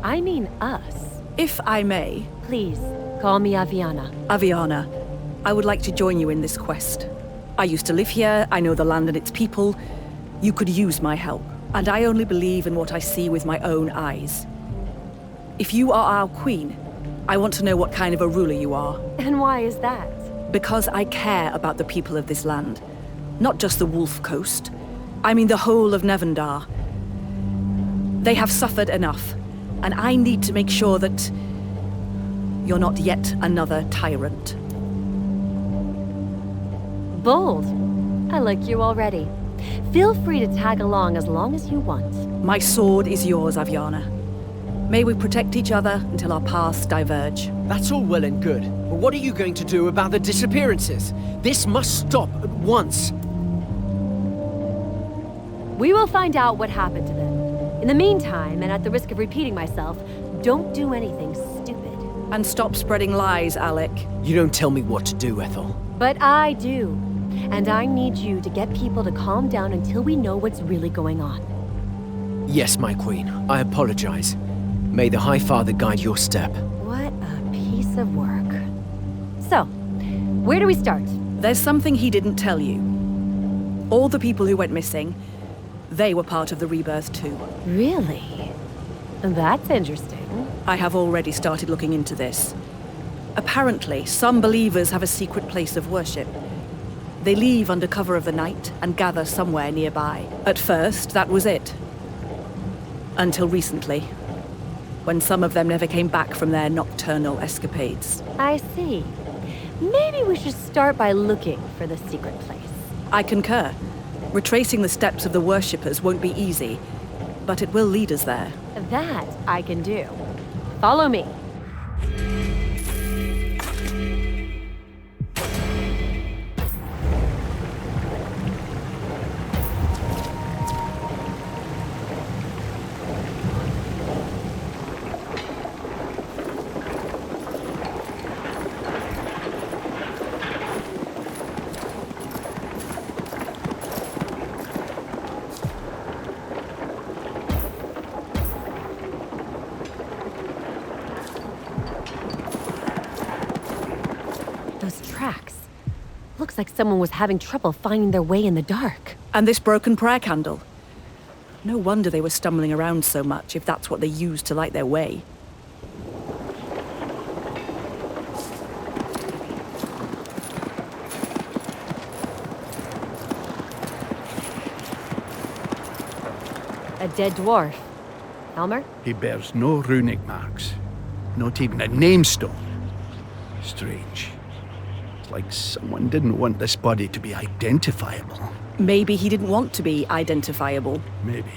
I mean us. If I may... Please, call me Aviana. Aviana, I would like to join you in this quest. I used to live here, I know the land and its people. You could use my help, and I only believe in what I see with my own eyes. If you are our queen, I want to know what kind of a ruler you are. And why is that? Because I care about the people of this land. Not just the Wulf Coast. I mean the whole of Nevendaar. They have suffered enough, and I need to make sure that you're not yet another tyrant. Bold. I like you already. Feel free to tag along as long as you want. My sword is yours, Aviana. May we protect each other until our paths diverge. That's all well and good, but what are you going to do about the disappearances? This must stop at once. We will find out what happened to them. In the meantime, and at the risk of repeating myself, don't do anything stupid. And stop spreading lies, Alec. You don't tell me what to do, Ethel. But I do. And I need you to get people to calm down until we know what's really going on. Yes, my queen. I apologize. May the High Father guide your step. What a piece of work. So, where do we start? There's something he didn't tell you. All the people who went missing, they were part of the rebirth too. Really? That's interesting. I have already started looking into this. Apparently, some believers have a secret place of worship. They leave under cover of the night and gather somewhere nearby. At first, that was it. Until recently, when some of them never came back from their nocturnal escapades. I see. Maybe we should start by looking for the secret place. I concur. Retracing the steps of the worshippers won't be easy, but it will lead us there. That I can do. Follow me. Looks like someone was having trouble finding their way in the dark. And this broken prayer candle. No wonder they were stumbling around so much if that's what they used to light their way. A dead dwarf. Elmer? He bears no runic marks, not even a name stone. Strange. It's like someone didn't want this body to be identifiable. Maybe he didn't want to be identifiable. Maybe.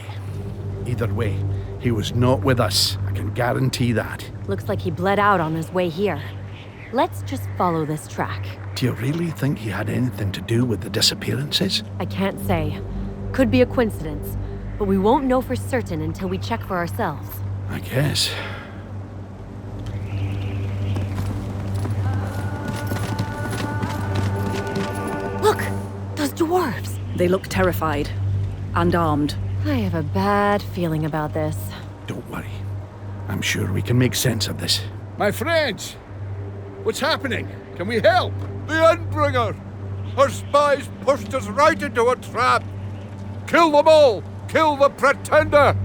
Either way, he was not with us. I can guarantee that. Looks like he bled out on his way here. Let's just follow this track. Do you really think he had anything to do with the disappearances? I can't say. Could be a coincidence, but we won't know for certain until we check for ourselves. I guess. Look! Those dwarves! They look terrified. And armed. I have a bad feeling about this. Don't worry. I'm sure we can make sense of this. My friends! What's happening? Can we help? The Endbringer! Her spies pushed us right into a trap! Kill them all! Kill the Pretender!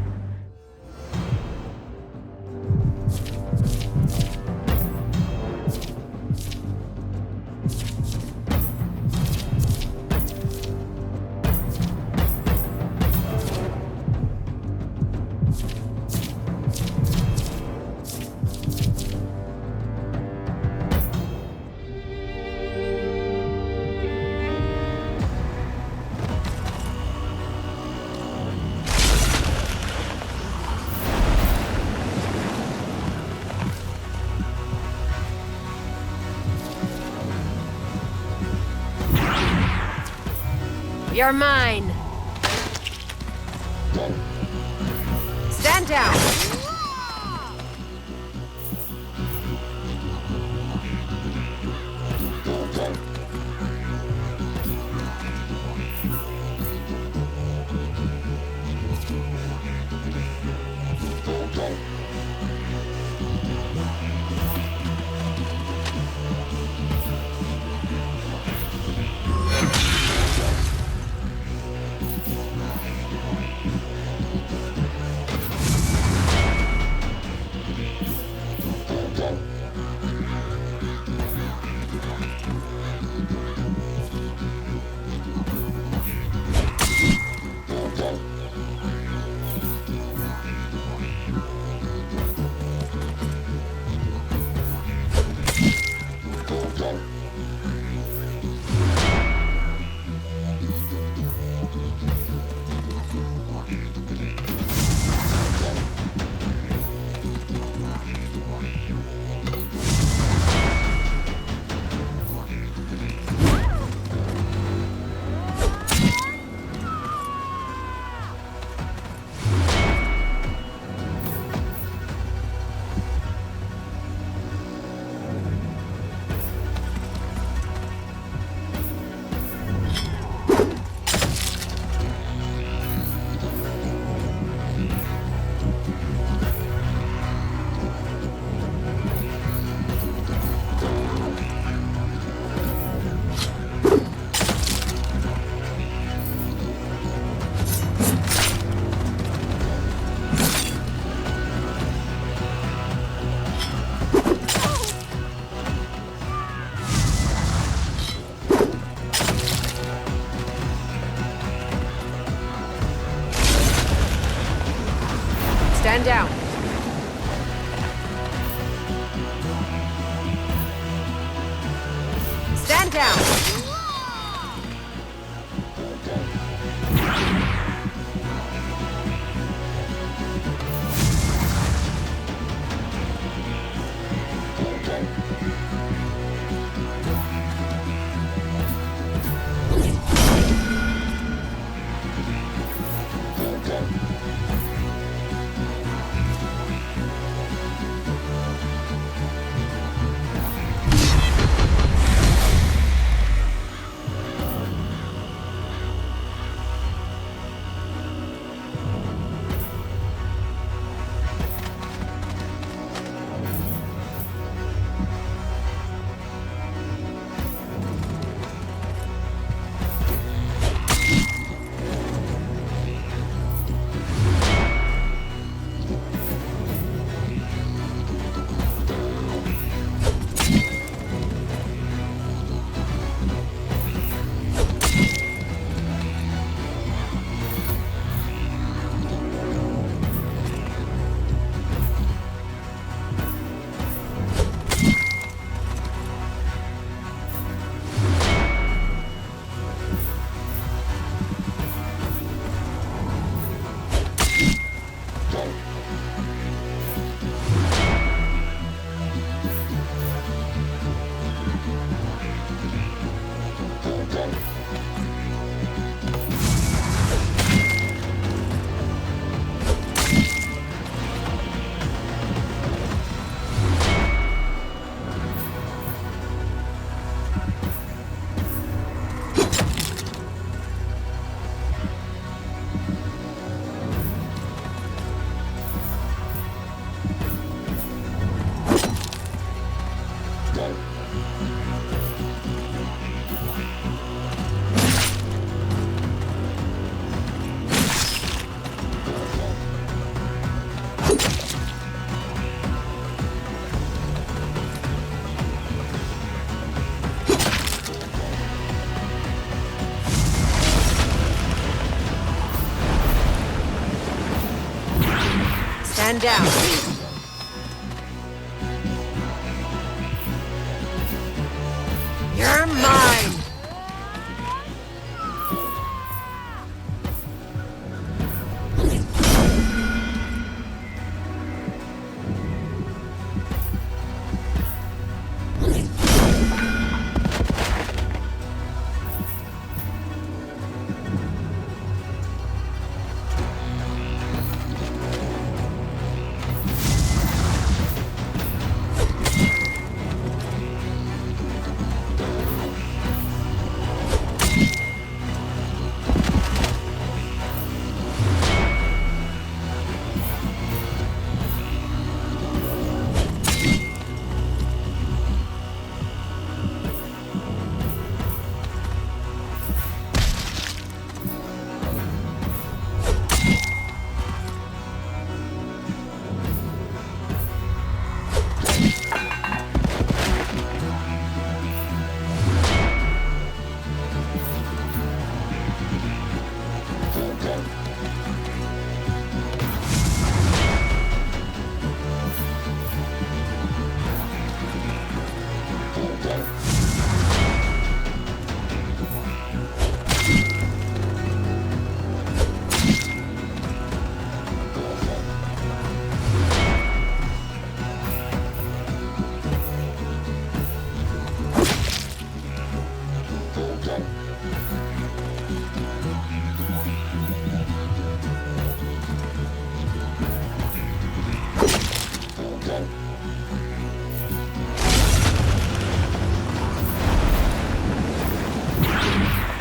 You're mine! Stand down! Stand down. Stand down. Man down. You're mine!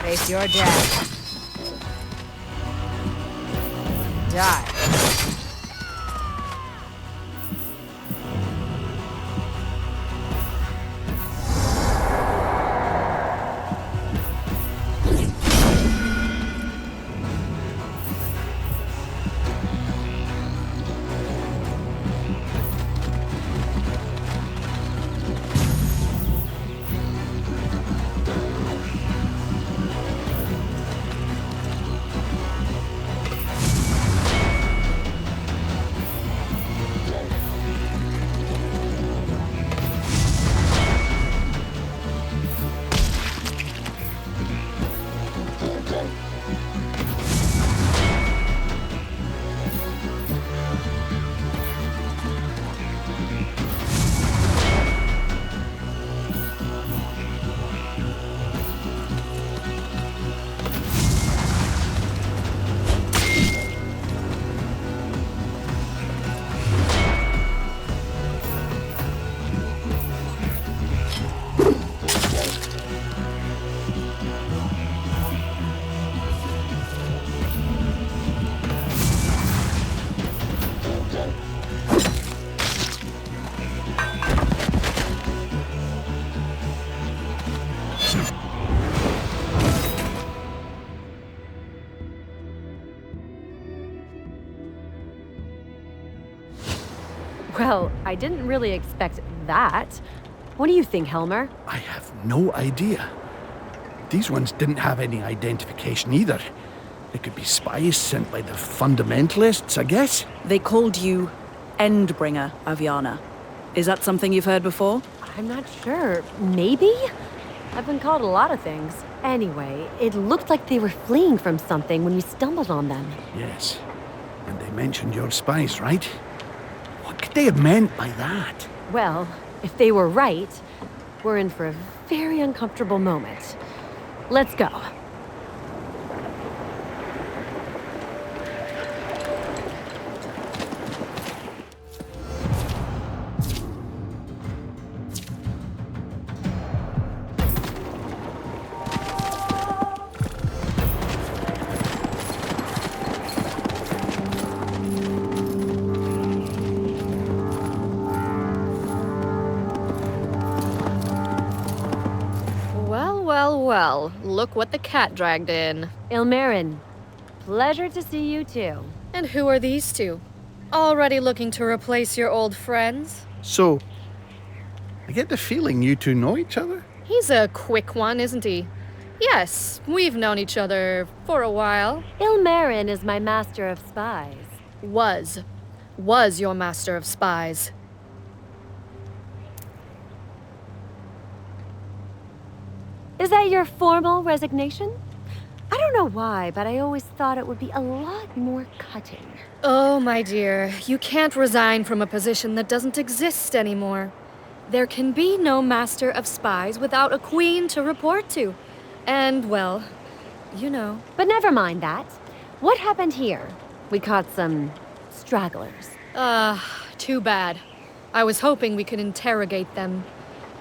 Face your death. Die. Well, I didn't really expect that. What do you think, Helmer? I have no idea. These ones didn't have any identification either. They could be spies sent by the fundamentalists, I guess. They called you Endbringer, Aviana. Is that something you've heard before? I'm not sure. Maybe? I've been called a lot of things. Anyway, it looked like they were fleeing from something when we stumbled on them. Yes. And they mentioned your spies, right? What could they have meant by that? Well, if they were right, we're in for a very uncomfortable moment. Let's go. Well, look what the cat dragged in. Ilmarin, pleasure to see you too. And who are these two? Already looking to replace your old friends? So, I get the feeling you two know each other? He's a quick one, isn't he? Yes, we've known each other for a while. Ilmarin is my master of spies. Was. was your master of spies. Is that your formal resignation? I don't know why, but I always thought it would be a lot more cutting. Oh, my dear, you can't resign from a position that doesn't exist anymore. There can be no master of spies without a queen to report to. And, well, you know. But never mind that. What happened here? We caught some stragglers. Too bad. I was hoping we could interrogate them.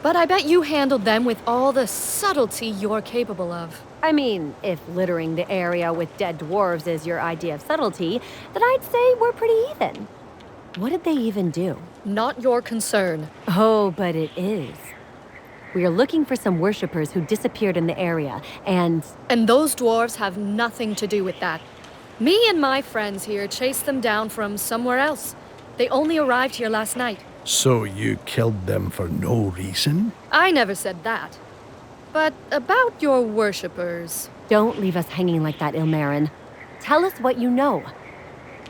But I bet you handled them with all the subtlety you're capable of. I mean, if littering the area with dead dwarves is your idea of subtlety, then I'd say we're pretty even. What did they even do? Not your concern. Oh, but it is. We are looking for some worshippers who disappeared in the area, and... And those dwarves have nothing to do with that. Me and my friends here chased them down from somewhere else. They only arrived here last night. So you killed them for no reason? I never said that. But about your worshippers... Don't leave us hanging like that, Ilmarin. Tell us what you know.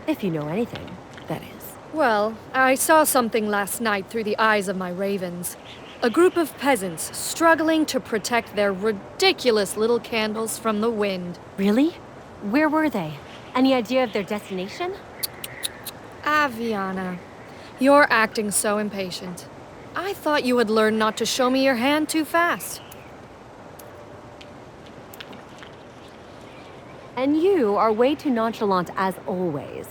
If you know anything, that is. Well, I saw something last night through the eyes of my ravens. A group of peasants struggling to protect their ridiculous little candles from the wind. Really? Where were they? Any idea of their destination? Aviana, you're acting so impatient. I thought you had learned not to show me your hand too fast. And you are way too nonchalant as always.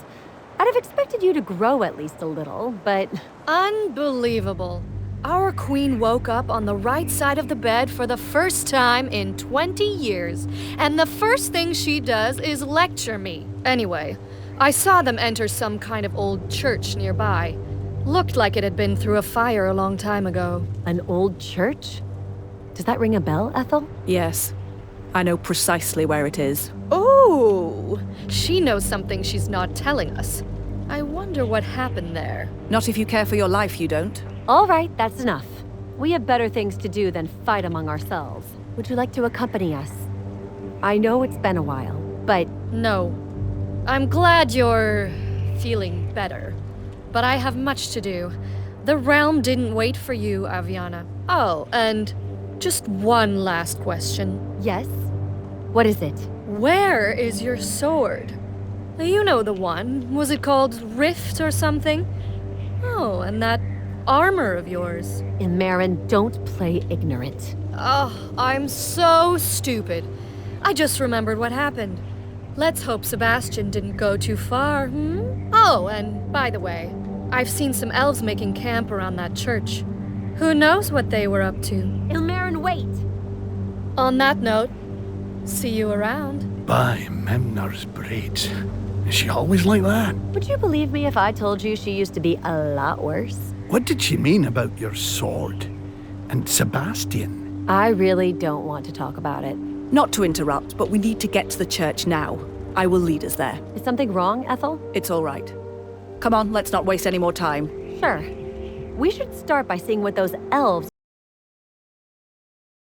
I'd have expected you to grow at least a little, but... Unbelievable. Our queen woke up on the right side of the bed for the first time in 20 years, and the first thing she does is lecture me. Anyway, I saw them enter some kind of old church nearby. Looked like it had been through a fire a long time ago. An old church? Does that ring a bell, Ethel? Yes. I know precisely where it is. Oh, she knows something she's not telling us. I wonder what happened there. Not if you care for your life, you don't. All right, that's enough. We have better things to do than fight among ourselves. Would you like to accompany us? I know it's been a while, but... No. I'm glad you're feeling better. But I have much to do. The realm didn't wait for you, Aviana. Oh, and just one last question. Yes? What is it? Where is your sword? You know the one. Was it called Rift or something? Oh, and that armor of yours. Ilmarin, don't play ignorant. Oh, I'm so stupid. I just remembered what happened. Let's hope Sebastian didn't go too far, Oh, and by the way, I've seen some elves making camp around that church. Who knows what they were up to? Ilmarin, wait! On that note, see you around. By Memnar's braids. Is she always like that? Would you believe me if I told you she used to be a lot worse? What did she mean about your sword? And Sebastian? I really don't want to talk about it. Not to interrupt, but we need to get to the church now. I will lead us there. Is something wrong, Ethel? It's all right. Come on, let's not waste any more time. Sure. We should start by seeing what those elves